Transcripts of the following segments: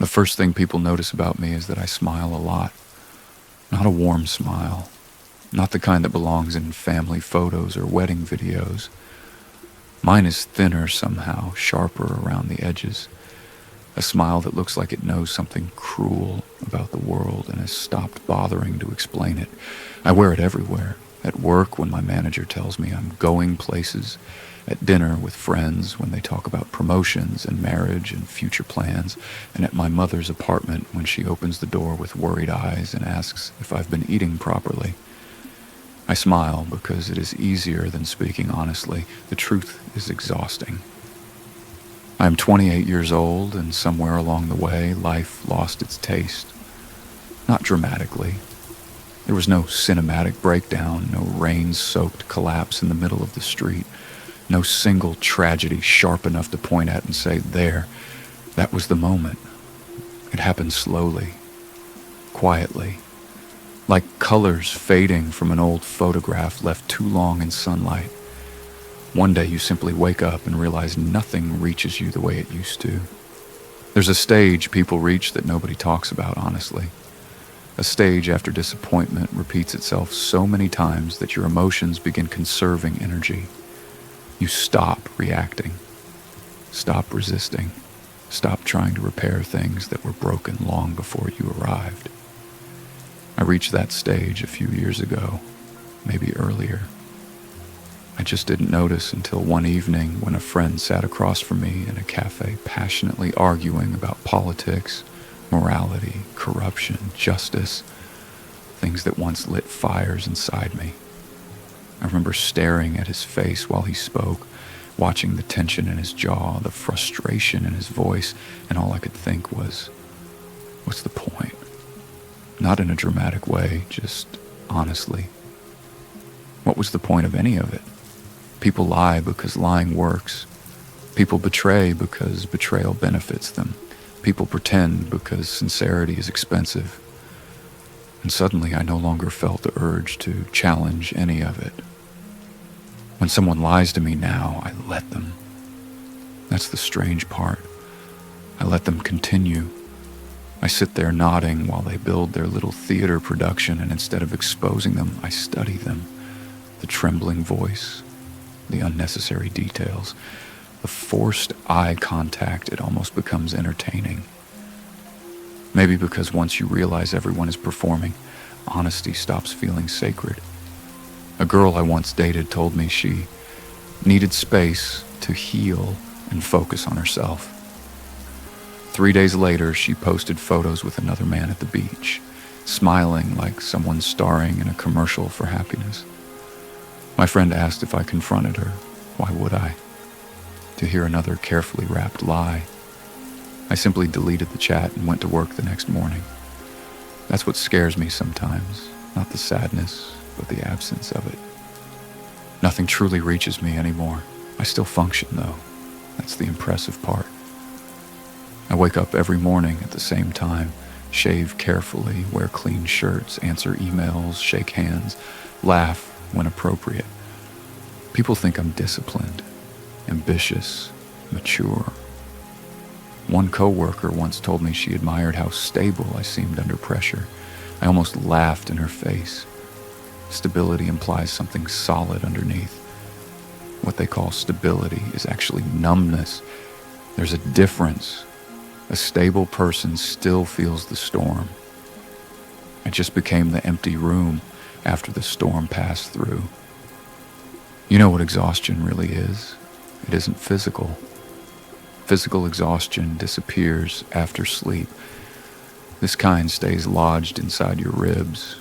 The first thing people notice about me is that I smile a lot. Not a warm smile. Not the kind that belongs in family photos or wedding videos. Mine is thinner somehow, sharper around the edges. A smile that looks like it knows something cruel about the world and has stopped bothering to explain it. I wear it everywhere. At work when my manager tells me I'm going places. At dinner with friends when they talk about promotions and marriage and future plans. And at my mother's apartment when she opens the door with worried eyes and asks if I've been eating properly. I smile because it is easier than speaking honestly. The truth is exhausting. I am 28 years old, and somewhere along the way, life lost its taste. Not dramatically. There was no cinematic breakdown, no rain-soaked collapse in the middle of the street, no single tragedy sharp enough to point at and say, there, that was the moment. It happened slowly, quietly, like colors fading from an old photograph left too long in sunlight. One day you simply wake up and realize nothing reaches you the way it used to. There's a stage people reach that nobody talks about, honestly. A stage after disappointment repeats itself so many times that your emotions begin conserving energy. You stop reacting, stop resisting, stop trying to repair things that were broken long before you arrived. I reached that stage a few years ago, maybe earlier. I just didn't notice until one evening when a friend sat across from me in a cafe passionately arguing about politics, morality, corruption, justice, things that once lit fires inside me. I remember staring at his face while he spoke, watching the tension in his jaw, the frustration in his voice, and all I could think was, what's the point? Not in a dramatic way, just honestly. What was the point of any of it? People lie because lying works. People betray because betrayal benefits them. People pretend because sincerity is expensive. And suddenly I no longer felt the urge to challenge any of it. When someone lies to me now, I let them. That's the strange part. I let them continue. I sit there nodding while they build their little theater production, and instead of exposing them, I study them. The trembling voice, the unnecessary details, the forced eye contact, it almost becomes entertaining. Maybe because once you realize everyone is performing, honesty stops feeling sacred. A girl I once dated told me she needed space to heal and focus on herself. 3 days later, she posted photos with another man at the beach, smiling like someone starring in a commercial for happiness. My friend asked if I confronted her. Why would I? To hear another carefully wrapped lie. I simply deleted the chat and went to work the next morning. That's what scares me sometimes, not the sadness, but the absence of it. Nothing truly reaches me anymore. I still function, though. That's the impressive part. I wake up every morning at the same time, shave carefully, wear clean shirts, answer emails, shake hands, laugh when appropriate. People think I'm disciplined, ambitious, mature. One coworker once told me she admired how stable I seemed under pressure. I almost laughed in her face. Stability implies something solid underneath. What they call stability is actually numbness. There's a difference. A stable person still feels the storm. I just became the empty room after the storm passed through. You know what exhaustion really is. It isn't physical. Physical exhaustion disappears after sleep. This kind stays lodged inside your ribs.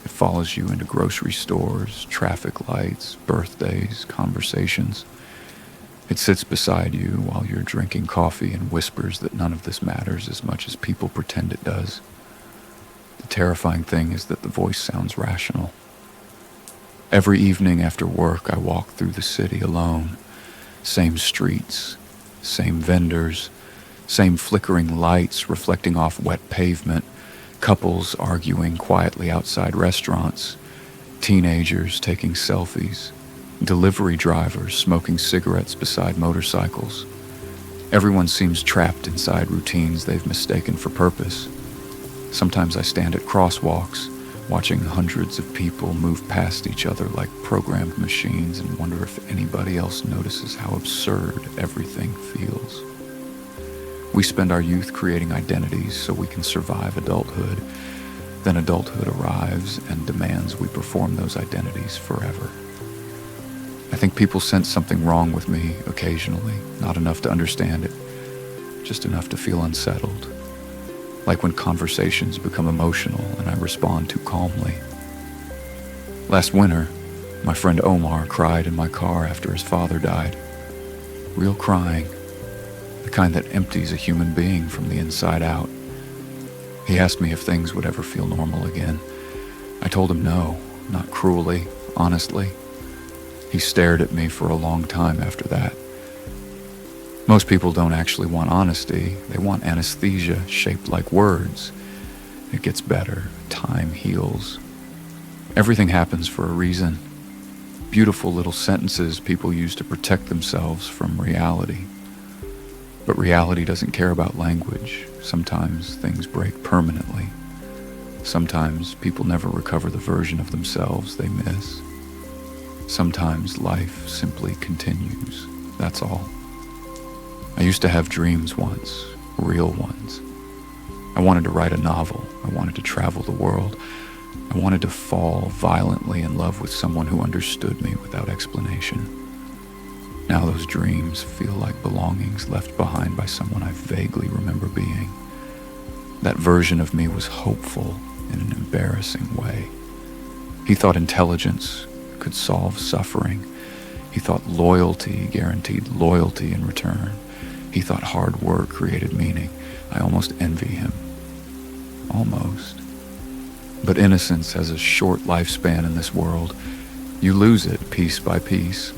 It follows you into grocery stores, traffic lights, birthdays, conversations. It sits beside you while you're drinking coffee and whispers that none of this matters as much as people pretend it does. The terrifying thing is that the voice sounds rational. Every evening after work, I walk through the city alone. Same streets, same vendors, same flickering lights reflecting off wet pavement, couples arguing quietly outside restaurants, teenagers taking selfies, delivery drivers smoking cigarettes beside motorcycles. Everyone seems trapped inside routines they've mistaken for purpose. Sometimes I stand at crosswalks, watching hundreds of people move past each other like programmed machines and wonder if anybody else notices how absurd everything feels. We spend our youth creating identities so we can survive adulthood. Then adulthood arrives and demands we perform those identities forever. I think people sense something wrong with me occasionally, not enough to understand it, just enough to feel unsettled. Like when conversations become emotional and I respond too calmly. Last winter, my friend Omar cried in my car after his father died. Real crying, the kind that empties a human being from the inside out. He asked me if things would ever feel normal again. I told him no, not cruelly, honestly. He stared at me for a long time after that. Most people don't actually want honesty. They want anesthesia shaped like words. It gets better. Time heals. Everything happens for a reason. Beautiful little sentences people use to protect themselves from reality. But reality doesn't care about language. Sometimes things break permanently. Sometimes people never recover the version of themselves they miss. Sometimes life simply continues. That's all. I used to have dreams once, real ones. I wanted to write a novel. I wanted to travel the world. I wanted to fall violently in love with someone who understood me without explanation. Now those dreams feel like belongings left behind by someone I vaguely remember being. That version of me was hopeful in an embarrassing way. He thought intelligence could solve suffering. He thought loyalty guaranteed loyalty in return. He thought hard work created meaning. I almost envy him. Almost. But innocence has a short lifespan in this world. You lose it piece by piece.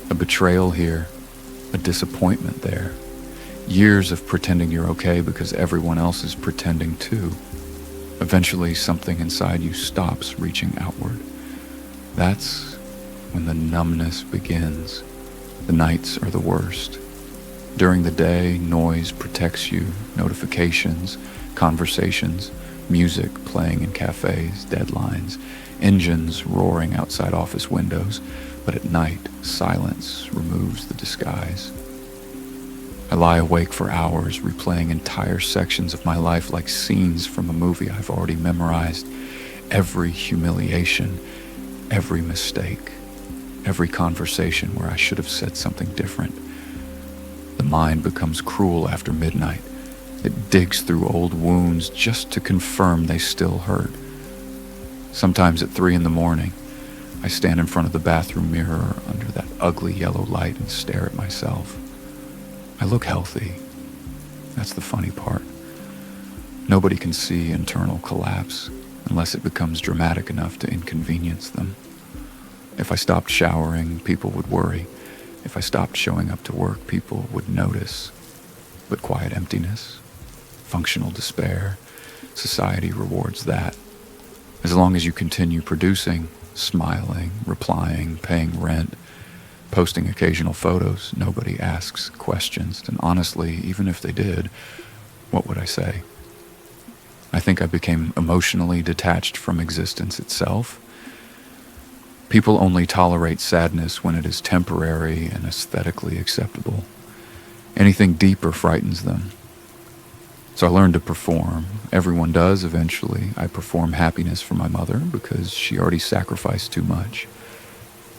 A betrayal here, a disappointment there. Years of pretending you're okay because everyone else is pretending too. Eventually, something inside you stops reaching outward. That's when the numbness begins. The nights are the worst. During the day, noise protects you, notifications, conversations, music playing in cafes, deadlines, engines roaring outside office windows. But at night, silence removes the disguise. I lie awake for hours, replaying entire sections of my life like scenes from a movie I've already memorized. Every humiliation, every mistake, every conversation where I should have said something different. The mind becomes cruel after midnight. It digs through old wounds just to confirm they still hurt. Sometimes at 3 a.m, I stand in front of the bathroom mirror under that ugly yellow light and stare at myself. I look healthy. That's the funny part. Nobody can see internal collapse unless it becomes dramatic enough to inconvenience them. If I stopped showering, people would worry. If I stopped showing up to work, people would notice. But quiet emptiness, functional despair, society rewards that. As long as you continue producing, smiling, replying, paying rent, posting occasional photos, nobody asks questions. And honestly, even if they did, what would I say? I think I became emotionally detached from existence itself. People only tolerate sadness when it is temporary and aesthetically acceptable. Anything deeper frightens them. So I learned to perform. Everyone does eventually. I perform happiness for my mother because she already sacrificed too much.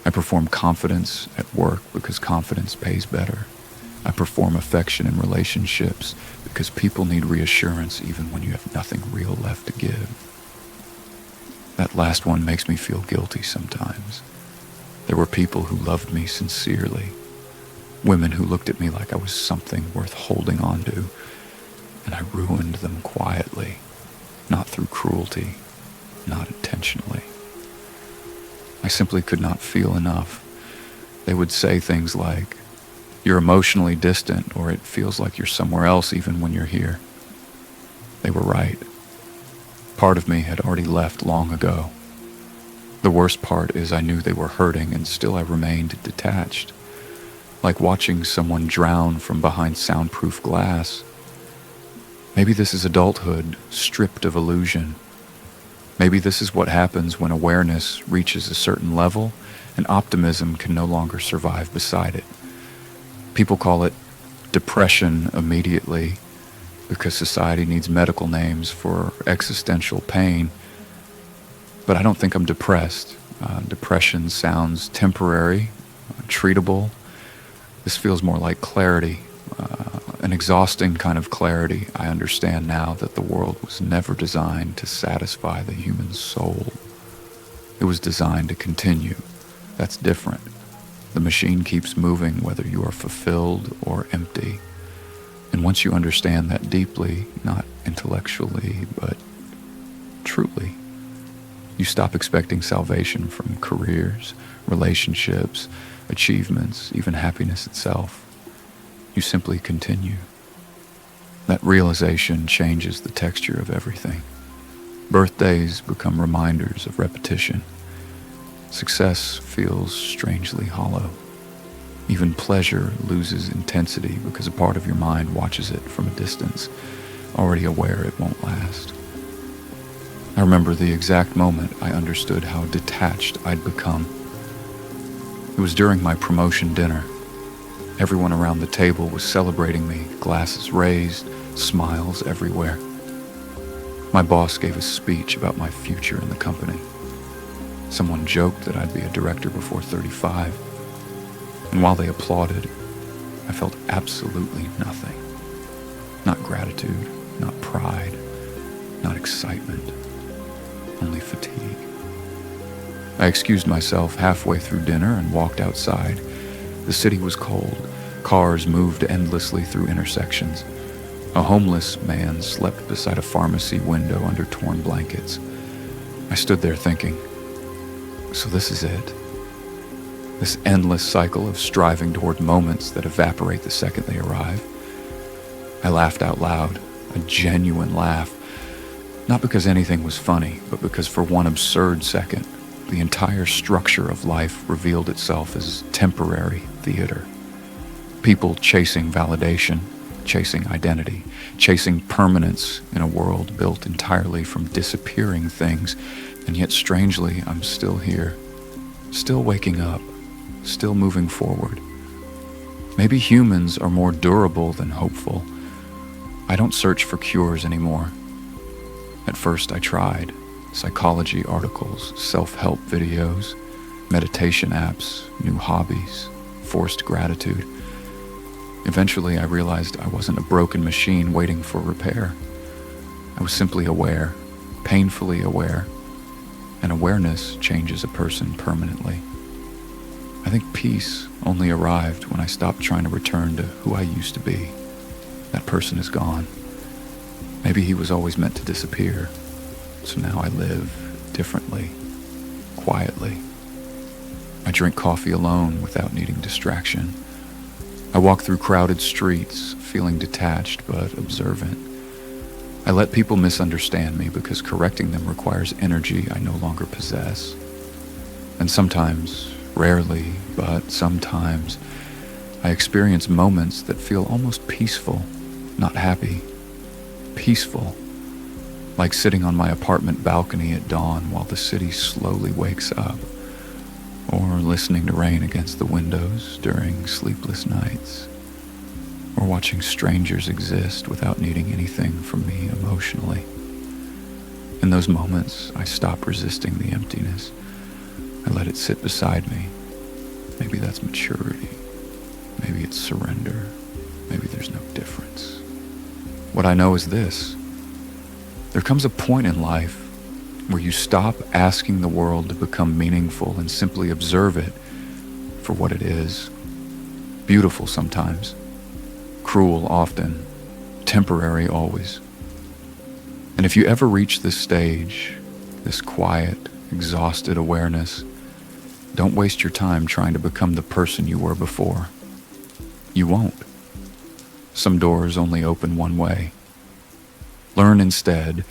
I perform confidence at work because confidence pays better. I perform affection in relationships because people need reassurance even when you have nothing real left to give. That last one makes me feel guilty sometimes. There were people who loved me sincerely. Women who looked at me like I was something worth holding on to. And I ruined them quietly, not through cruelty, not intentionally. I simply could not feel enough. They would say things like, "You're emotionally distant," or "It feels like you're somewhere else even when you're here." They were right. Part of me had already left long ago. The worst part is I knew they were hurting and still I remained detached. like watching someone drown from behind soundproof glass. Maybe this is adulthood stripped of illusion. Maybe this is what happens when awareness reaches a certain level and optimism can no longer survive beside it. People call it depression immediately because society needs medical names for existential pain. But I don't think I'm depressed. Depression sounds temporary, treatable. This feels more like clarity, an exhausting kind of clarity. I understand now that the world was never designed to satisfy the human soul. It was designed to continue. That's different. The machine keeps moving whether you are fulfilled or empty. And once you understand that deeply, not intellectually, but truly, you stop expecting salvation from careers, relationships, achievements, even happiness itself. You simply continue. That realization changes the texture of everything. Birthdays become reminders of repetition. Success feels strangely hollow. Even pleasure loses intensity because a part of your mind watches it from a distance, already aware it won't last. I remember the exact moment I understood how detached I'd become. It was during my promotion dinner. Everyone around the table was celebrating me, glasses raised, smiles everywhere. My boss gave a speech about my future in the company. Someone joked that I'd be a director before 35. And while they applauded, I felt absolutely nothing. Not gratitude, not pride, not excitement, only fatigue. I excused myself halfway through dinner and walked outside. The city was cold. Cars moved endlessly through intersections. A homeless man slept beside a pharmacy window under torn blankets. I stood there thinking, so this is it? This endless cycle of striving toward moments that evaporate the second they arrive? I laughed out loud, a genuine laugh. Not because anything was funny, but because for one absurd second, the entire structure of life revealed itself as temporary theater. People chasing validation, chasing identity, chasing permanence in a world built entirely from disappearing things. And yet strangely, I'm still here, still waking up, still moving forward. Maybe humans are more durable than hopeful. I don't search for cures anymore. At first I tried. Psychology articles, self-help videos, meditation apps, new hobbies, forced gratitude. Eventually I realized I wasn't a broken machine waiting for repair. I was simply aware, painfully aware, and awareness changes a person permanently. I think peace only arrived when I stopped trying to return to who I used to be. That person is gone. Maybe he was always meant to disappear. So now I live differently, quietly. I drink coffee alone without needing distraction. I walk through crowded streets, feeling detached but observant. I let people misunderstand me because correcting them requires energy I no longer possess. And sometimes, rarely, but sometimes, I experience moments that feel almost peaceful, not happy, peaceful. Like sitting on my apartment balcony at dawn while the city slowly wakes up, or listening to rain against the windows during sleepless nights, or watching strangers exist without needing anything from me emotionally. In those moments, I stop resisting the emptiness. I let it sit beside me. Maybe that's maturity. Maybe it's surrender. Maybe there's no difference. What I know is this. There comes a point in life where you stop asking the world to become meaningful and simply observe it for what it is. Beautiful sometimes, cruel often, temporary always. And if you ever reach this stage, this quiet, exhausted awareness, don't waste your time trying to become the person you were before. You won't. Some doors only open one way. Learn instead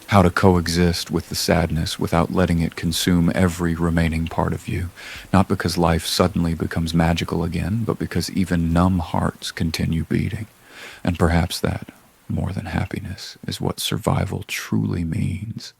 how to coexist with the sadness without letting it consume every remaining part of you, not because life suddenly becomes magical again, but because even numb hearts continue beating. And perhaps that, more than happiness, is what survival truly means.